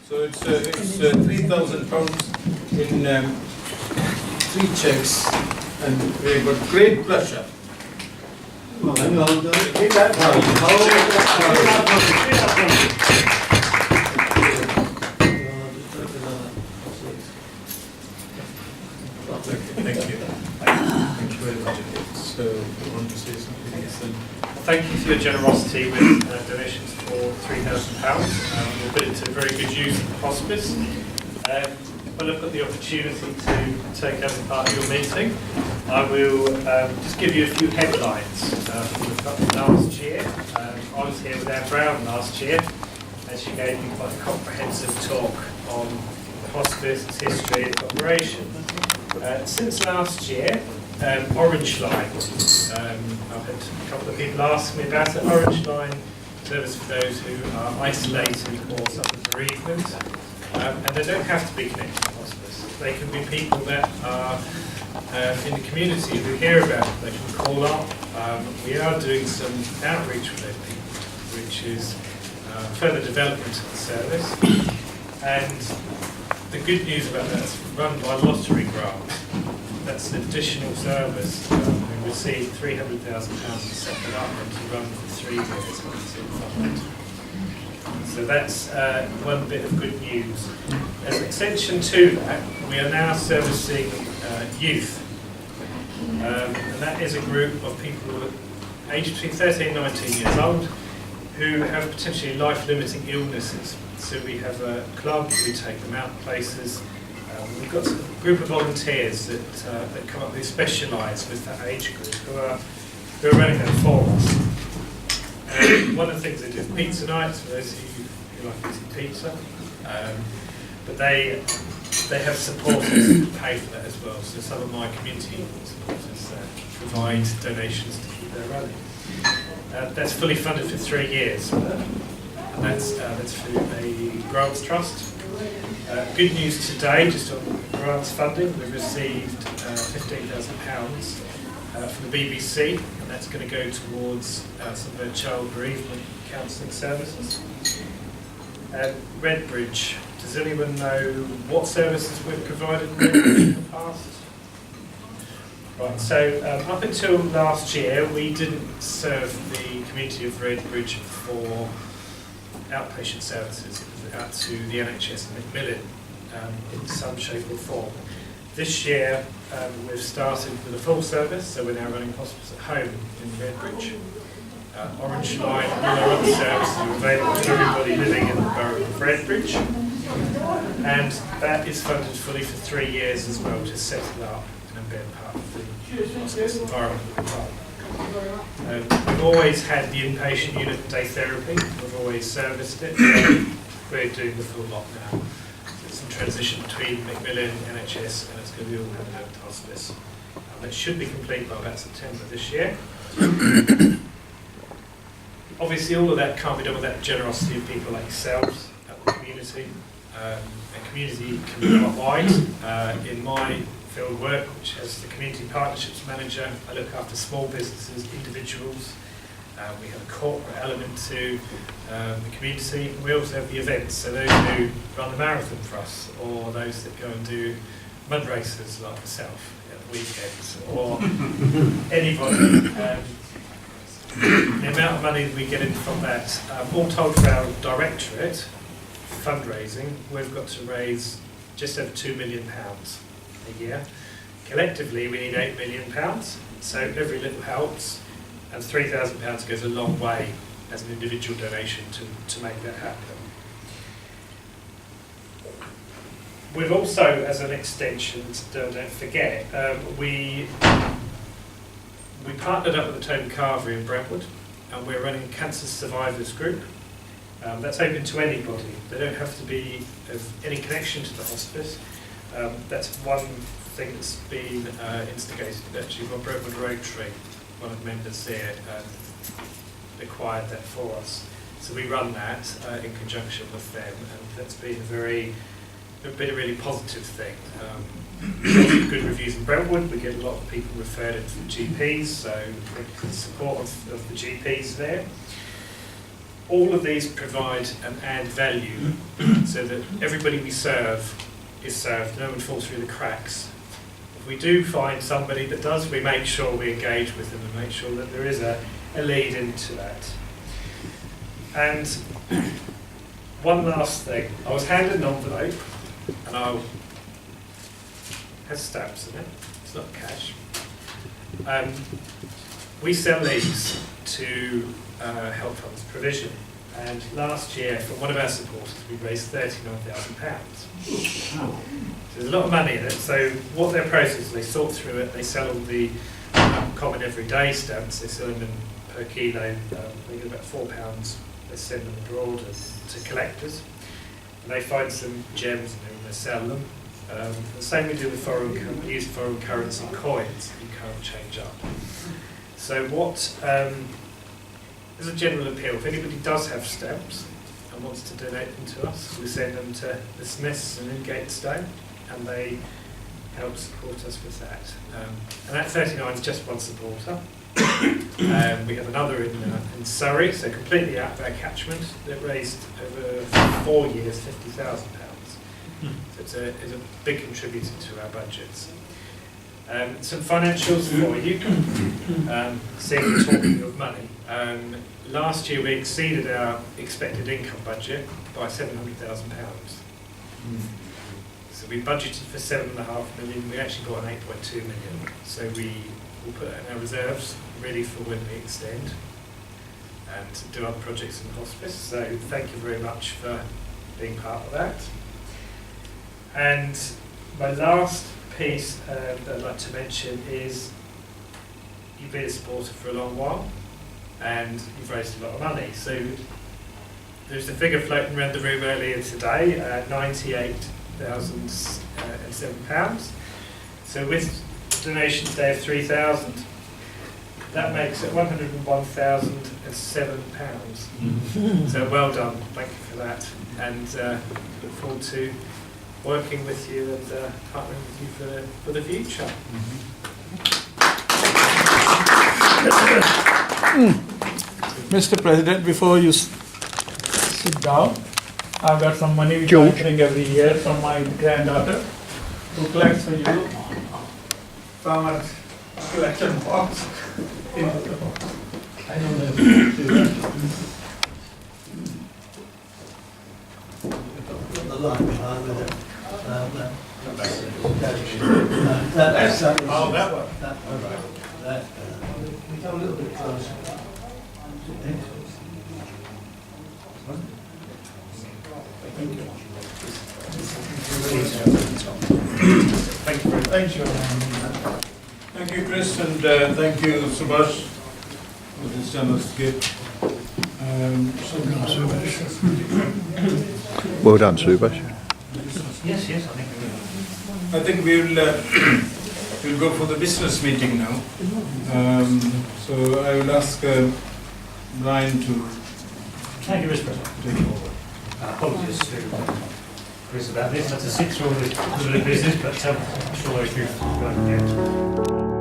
So it's £3,000 in 3 cheques, and we've got great pleasure. Well, hang on, keep that Thank you. Thank you very much. So, you want to say something? Yes, then. Thank you for your generosity with donations for £3,000. We'll put it to very good use at the hospice. When I've got the opportunity to take over part of your meeting, I will just give you a few headlines from last year. I was here with Anne Brown last year, and she gave me quite a comprehensive talk on the hospice, its history, its operation. Since last year, Orange Line. I've had a couple of people ask me about it. Orange Line service for those who are isolated or suffer bereavement, and they don't have to be connected to hospice. They can be people that are in the community who hear about it. They can call up. We are doing some outreach with those people, which is further development of the service. And the good news about that is run by lottery grant. That's an additional service. We received £300,000 to set it up and to run for 3 years. So that's one bit of good news. As an extension to that, we are now servicing youth. And that is a group of people aged between 13 and 19 years old who have potentially life-limiting illnesses. So we have a club, we take them out places. We've got a group of volunteers that come up who specialise with that age group who are running that for us. One of the things they do is pizza nights for those who like eating pizza, but they have supporters who pay for that as well. So some of my community supporters provide donations to keep that running. That's fully funded for 3 years, and that's through a grants trust. Good news today, just on grants funding, we've received £15,000 from the BBC, and that's going to go towards some of our child bereavement counselling services. Redbridge, does anyone know what services we've provided in Redbridge in the past? Right, so up until last year, we didn't serve the community of Redbridge for outpatient services. It was out to the NHS and Macmillan in some shape or form. This year, we've started with a full service, so we're now running hospice at home in Redbridge. Orange Line and all our other services are available to everybody living in the borough of Redbridge, and that is funded fully for 3 years as well to settle up and embed part of the hospice environment that we're part of. We've always had the inpatient unit for day therapy. We've always serviced it. We're doing the full lot now. So it's in transition between Macmillan, NHS, and it's going to be all coming over to hospice. That should be complete by about September this year. Obviously, all of that can't be done without the generosity of people like yourselves at the community. A community can be quite wide. In my field work, which has the community partnerships manager, I look after small businesses, individuals. We have a corporate element to the community. We also have the events, so those who run the marathon for us, or those that go and do mud races like myself at the weekends, or anybody. The amount of money that we get in from that, all told for our directorate fundraising, we've got to raise just over £2 million a year. Collectively, we need £8 million, so every little helps, and £3,000 goes a long way as an individual donation to make that happen. We've also, as an extension, don't forget, we partnered up with the Toby Carvery in Brentwood, and we're running a cancer survivors group. That's open to anybody. They don't have to be of any connection to the hospice. That's one thing that's been instigated actually by Brentwood Rotary. One of the members there acquired that for us. So we run that in conjunction with them, and that's been a really positive thing. Lots of good reviews in Brentwood. We get a lot of people referred into the GPs, so the support of the GPs there. all of these provide an add value so that everybody we serve is served, no one falls through the cracks. If we do find somebody that does, we make sure we engage with them and make sure that there is a lead into that. And one last thing, I was handed an envelope and it has stamps in it, it's not cash. We sell these to Health Funds Provision, and last year from one of our supporters we raised £39,000. So there's a lot of money in it. So what their process is, they sort through it, they sell all the common everyday stamps, they sell them in per kilo, they get about £4, they send them abroad to collectors, and they find some gems in there and they sell them. The same we do with we use foreign currency coins that you can't change up. So what, as a general appeal, if anybody does have stamps and wants to donate them to us, we send them to the Smiths and Ingatestone, and they help support us with that. And that 39 is just one supporter. We have another in Surrey, so completely out of our catchment, that raised over 4 years £50,000. So it's a big contributor to our budgets. Some financials for you, seeing we're talking of money. Last year we exceeded our expected income budget by £700,000. So we budgeted for 7.5 million, we actually got an 8.2 million. So we will put it in our reserves, ready for when we extend and to do other projects in the hospice. So thank you very much for being part of that. And my last piece that I'd like to mention is you've been a supporter for a long while and you've raised a lot of money. So there's a figure floating around the room earlier today, £98,007. So with donation today of £3,000, that makes it £101,007. So well done, thank you for that, and look forward to working with you and partnering with you for the future. Mr. President, before you sit down, I've got some money which I bring every year from my granddaughter. Booklets for you from our collection box. I know that. The line behind with it. Oh, that one. We come a little bit closer. Thank you. Thank you, Chris, and thank you, Subhash, for this generous gift. Well done, Subhash. Yes, I think I think we'll go for the business meeting now. So I will ask Brian to Thank you, Mr. President. take over. Apologies to Chris about this. That's a 6-year-old business, but I'm sure those people are going to get.